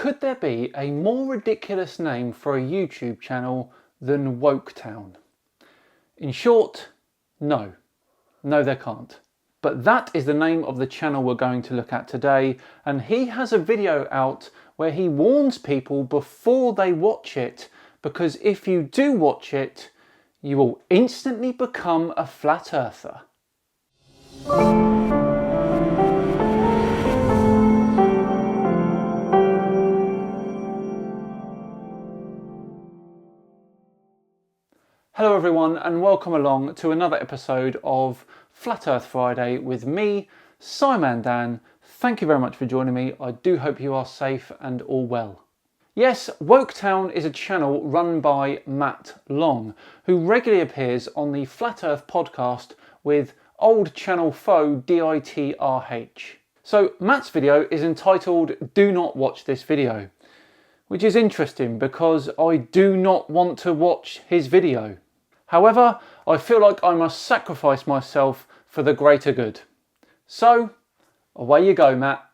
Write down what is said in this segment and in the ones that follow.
Could there be a more ridiculous name for a YouTube channel than Woketown? In short, no. No, there can't. But that is the name of the channel we're going to look at today, and he has a video out where he warns people before they watch it, because if you do watch it, you will instantly become a flat earther. Hello everyone, and welcome along to another episode of Flat Earth Friday with me, Simon Dan. Thank you very much for joining me. I do hope you are safe and all well. Yes, Woketown is a channel run by Matt Long, who regularly appears on the Flat Earth podcast with old channel foe DITRH. So Matt's video is entitled "Do Not Watch This Video," which is interesting because I do not want to watch his video. However, I feel like I must sacrifice myself for the greater good. So, away you go, Matt.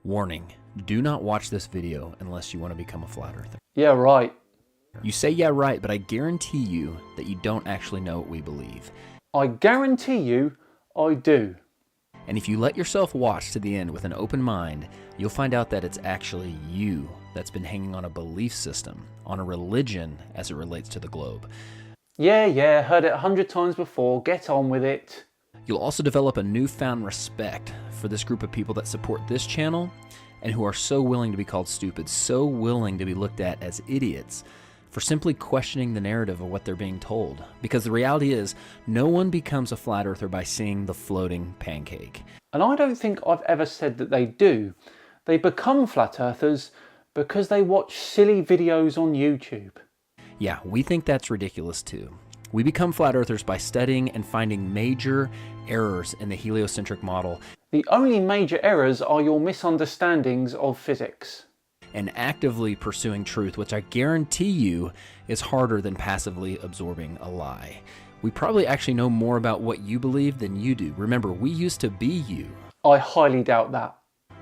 Warning, do not watch this video unless you want to become a flat earther. Yeah, right. You say yeah, right, but I guarantee you that you don't actually know what we believe. I guarantee you, I do. And if you let yourself watch to the end with an open mind, you'll find out that it's actually you that's been hanging on a belief system, on a religion as it relates to the globe. Yeah, heard it 100 times before, get on with it. You'll also develop a newfound respect for this group of people that support this channel and who are so willing to be called stupid, so willing to be looked at as idiots for simply questioning the narrative of what they're being told. Because the reality is, no one becomes a flat earther by seeing the floating pancake. And I don't think I've ever said that they do. They become flat earthers because they watch silly videos on YouTube. Yeah, we think that's ridiculous too. We become flat earthers by studying and finding major errors in the heliocentric model. The only major errors are your misunderstandings of physics. And actively pursuing truth, which I guarantee you is harder than passively absorbing a lie. We probably actually know more about what you believe than you do. Remember, we used to be you. I highly doubt that.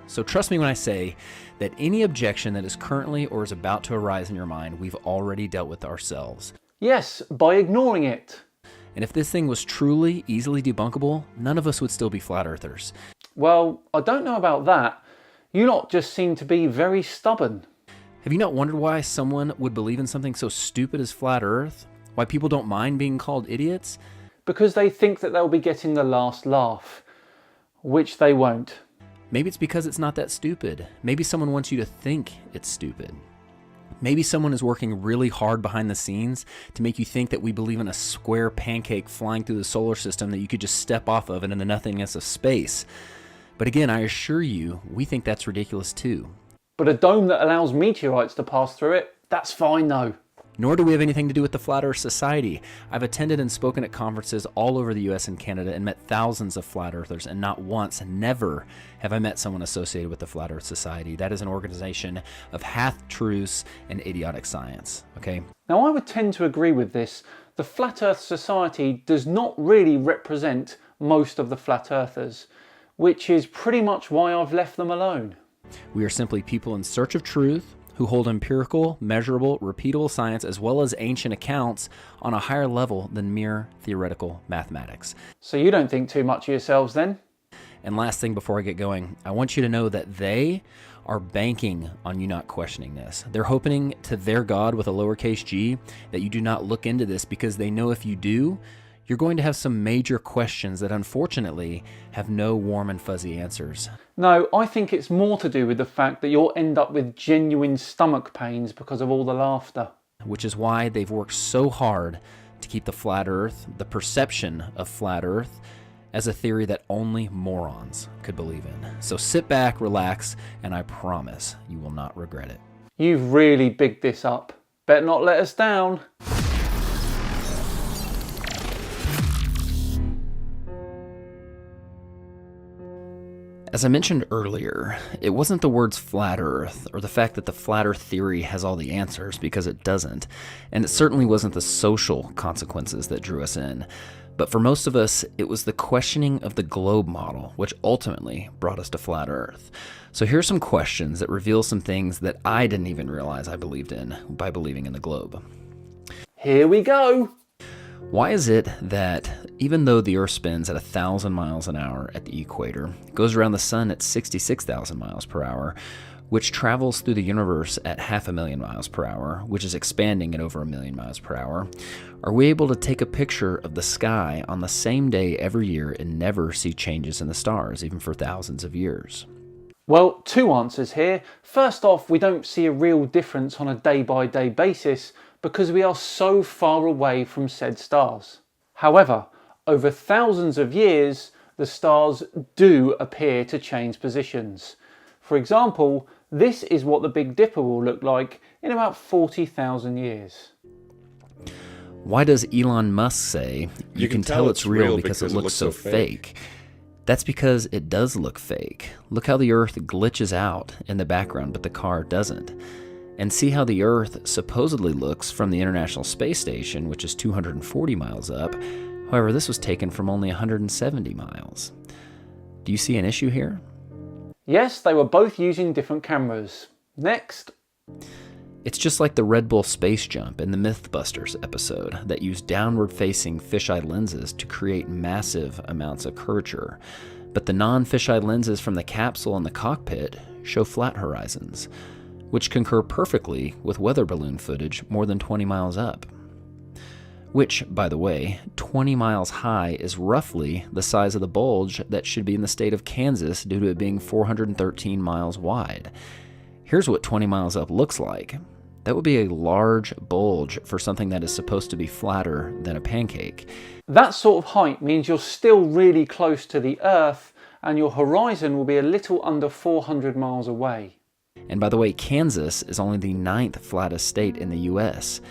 So trust me when I say that any objection that is currently or is about to arise in your mind, we've already dealt with ourselves. Yes, by ignoring it. And if this thing was truly easily debunkable, none of us would still be flat earthers. Well, I don't know about that. You lot just seem to be very stubborn. Have you not wondered why someone would believe in something so stupid as flat earth? Why people don't mind being called idiots? Because they think that they'll be getting the last laugh, which they won't. Maybe it's because it's not that stupid. Maybe someone wants you to think it's stupid. Maybe someone is working really hard behind the scenes to make you think that we believe in a square pancake flying through the solar system that you could just step off of and in the nothingness of space. But again, I assure you, we think that's ridiculous too. But a dome that allows meteorites to pass through it, that's fine though. Nor do we have anything to do with the Flat Earth Society. I've attended and spoken at conferences all over the US and Canada and met thousands of flat earthers, and not once, never have I met someone associated with the Flat Earth Society. That is an organization of half-truths and idiotic science, okay? Now I would tend to agree with this. The Flat Earth Society does not really represent most of the flat earthers, which is pretty much why I've left them alone. We are simply people in search of truth, who hold empirical, measurable, repeatable science as well as ancient accounts on a higher level than mere theoretical mathematics. So you don't think too much of yourselves then? And last thing before I get going, I want you to know that they are banking on you not questioning this. They're hoping to their God with a lowercase g that you do not look into this, because they know if you do, you're going to have some major questions that unfortunately have no warm and fuzzy answers. No, I think it's more to do with the fact that you'll end up with genuine stomach pains because of all the laughter. Which is why they've worked so hard to keep the flat earth, the perception of flat earth, as a theory that only morons could believe in. So sit back, relax, and I promise you will not regret it. You've really bigged this up. Better not let us down. As I mentioned earlier, it wasn't the words flat earth or the fact that the flat earth theory has all the answers, because it doesn't. And it certainly wasn't the social consequences that drew us in. But for most of us, it was the questioning of the globe model which ultimately brought us to flat Earth. So here's some questions that reveal some things that I didn't even realize I believed in by believing in the globe. Here we go! Why is it that even though the Earth spins at 1,000 miles an hour at the equator, goes around the sun at 66,000 miles per hour, which travels through the universe at 500,000 miles per hour, which is expanding at over 1,000,000 miles per hour, are we able to take a picture of the sky on the same day every year and never see changes in the stars, even for thousands of years? Well, two answers here. First off, we don't see a real difference on a day-by-day basis because we are so far away from said stars. However, over thousands of years, the stars do appear to change positions. For example, this is what the Big Dipper will look like in about 40,000 years. Why does Elon Musk say, you can tell it's real because it looks so fake? That's because it does look fake. Look how the Earth glitches out in the background, but the car doesn't. And see how the Earth supposedly looks from the International Space Station, which is 240 miles up. However, this was taken from only 170 miles. Do you see an issue here? Yes, they were both using different cameras. Next. It's just like the Red Bull space jump in the Mythbusters episode that used downward-facing fisheye lenses to create massive amounts of curvature. But the non-fisheye lenses from the capsule and the cockpit show flat horizons, which concur perfectly with weather balloon footage more than 20 miles up. Which, by the way, 20 miles high is roughly the size of the bulge that should be in the state of Kansas due to it being 413 miles wide. Here's what 20 miles up looks like. That would be a large bulge for something that is supposed to be flatter than a pancake. That sort of height means you're still really close to the Earth and your horizon will be a little under 400 miles away. And by the way, Kansas is only the 9th flattest state in the US.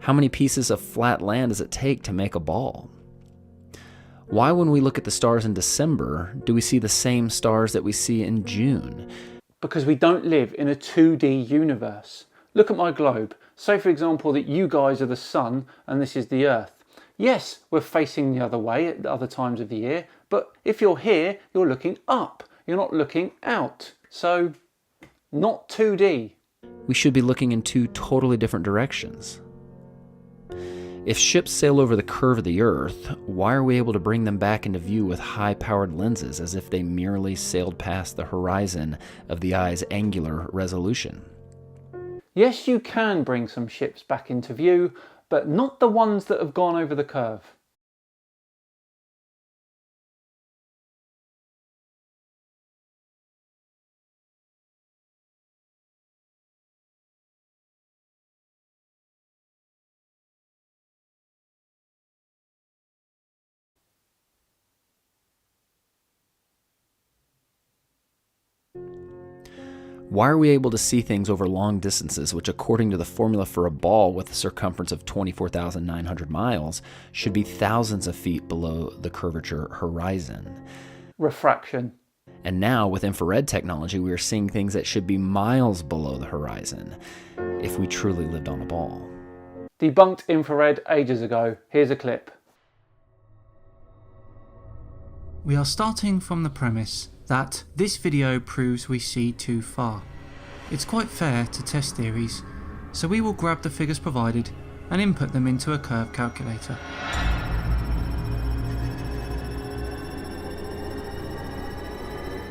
How many pieces of flat land does it take to make a ball? Why, when we look at the stars in December, do we see the same stars that we see in June? Because we don't live in a 2D universe. Look at my globe. Say for example that you guys are the sun and this is the Earth. Yes, we're facing the other way at other times of the year, but if you're here, you're looking up. You're not looking out. So, not 2D. We should be looking in two totally different directions. If ships sail over the curve of the Earth, why are we able to bring them back into view with high-powered lenses as if they merely sailed past the horizon of the eye's angular resolution? Yes, you can bring some ships back into view, but not the ones that have gone over the curve. Why are we able to see things over long distances, which according to the formula for a ball with a circumference of 24,900 miles, should be thousands of feet below the curvature horizon? Refraction. And now, with infrared technology, we are seeing things that should be miles below the horizon, if we truly lived on a ball. Debunked infrared ages ago. Here's a clip. We are starting from the premise that this video proves we see too far. It's quite fair to test theories, so we will grab the figures provided and input them into a curve calculator.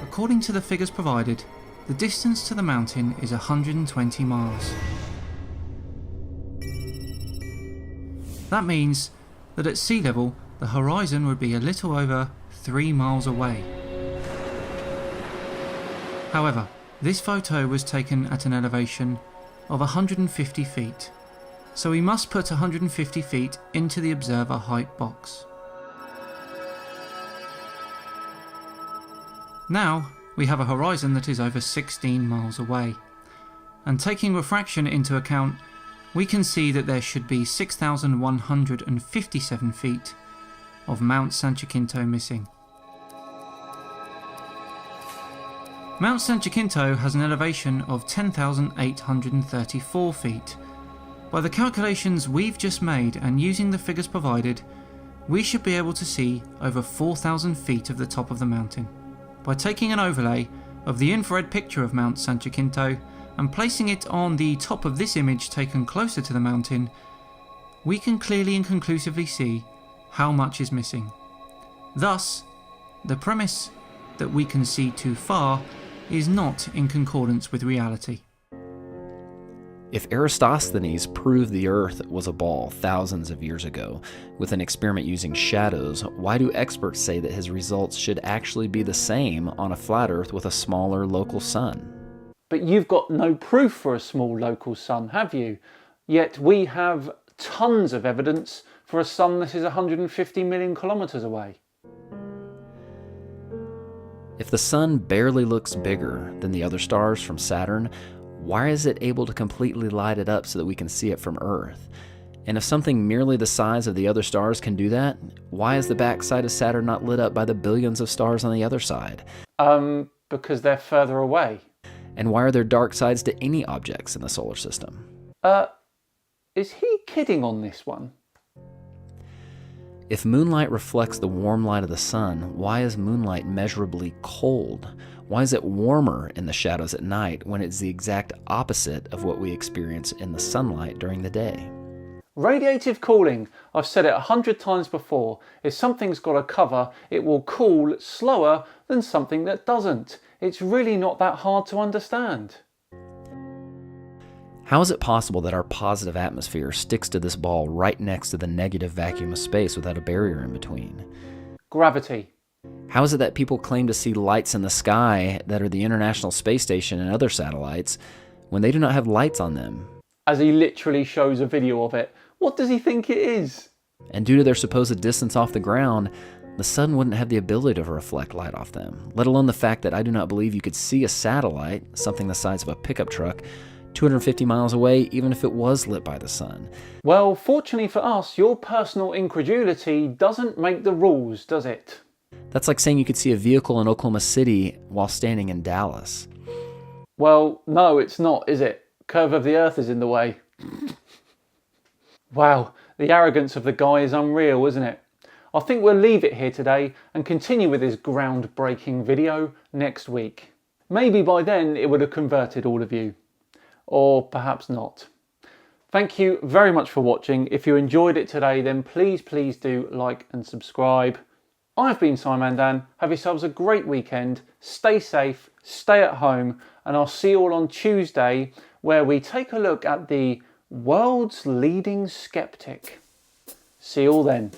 According to the figures provided, the distance to the mountain is 120 miles. That means that at sea level, the horizon would be a little over 3 miles away. However, this photo was taken at an elevation of 150 feet, so we must put 150 feet into the observer height box. Now, we have a horizon that is over 16 miles away, and taking refraction into account, we can see that there should be 6,157 feet of Mount San Jacinto missing. Mount San Jacinto has an elevation of 10,834 feet. By the calculations we've just made and using the figures provided, we should be able to see over 4,000 feet of the top of the mountain. By taking an overlay of the infrared picture of Mount San Jacinto and placing it on the top of this image taken closer to the mountain, we can clearly and conclusively see how much is missing. Thus, the premise that we can see too far is not in concordance with reality. If Eratosthenes proved the Earth was a ball thousands of years ago with an experiment using shadows, why do experts say that his results should actually be the same on a flat Earth with a smaller local sun? But you've got no proof for a small local sun, have you? Yet we have tons of evidence for a sun that is 150 million kilometres away. If the sun barely looks bigger than the other stars from Saturn, why is it able to completely light it up so that we can see it from Earth? And if something merely the size of the other stars can do that, why is the backside of Saturn not lit up by the billions of stars on the other side? Because they're further away. And why are there dark sides to any objects in the solar system? Is he kidding on this one? If moonlight reflects the warm light of the sun, why is moonlight measurably cold? Why is it warmer in the shadows at night when it's the exact opposite of what we experience in the sunlight during the day? Radiative cooling, I've said it 100 times before. If something's got a cover, it will cool slower than something that doesn't. It's really not that hard to understand. How is it possible that our positive atmosphere sticks to this ball right next to the negative vacuum of space without a barrier in between? Gravity. How is it that people claim to see lights in the sky that are the International Space Station and other satellites when they do not have lights on them? As he literally shows a video of it. What does he think it is? And due to their supposed distance off the ground, the sun wouldn't have the ability to reflect light off them, let alone the fact that I do not believe you could see a satellite, something the size of a pickup truck, 250 miles away, even if it was lit by the sun. Well, fortunately for us, your personal incredulity doesn't make the rules, does it? That's like saying you could see a vehicle in Oklahoma City while standing in Dallas. Well, no, it's not, is it? Curve of the Earth is in the way. Wow, the arrogance of the guy is unreal, isn't it? I think we'll leave it here today and continue with this groundbreaking video next week. Maybe by then it would have converted all of you. Or perhaps not. Thank you very much for watching. If you enjoyed it today, then please do like and subscribe. I've been Simon Dan. Have yourselves a great weekend. Stay safe, stay at home, and I'll see you all on Tuesday where we take a look at the world's leading skeptic. See you all then.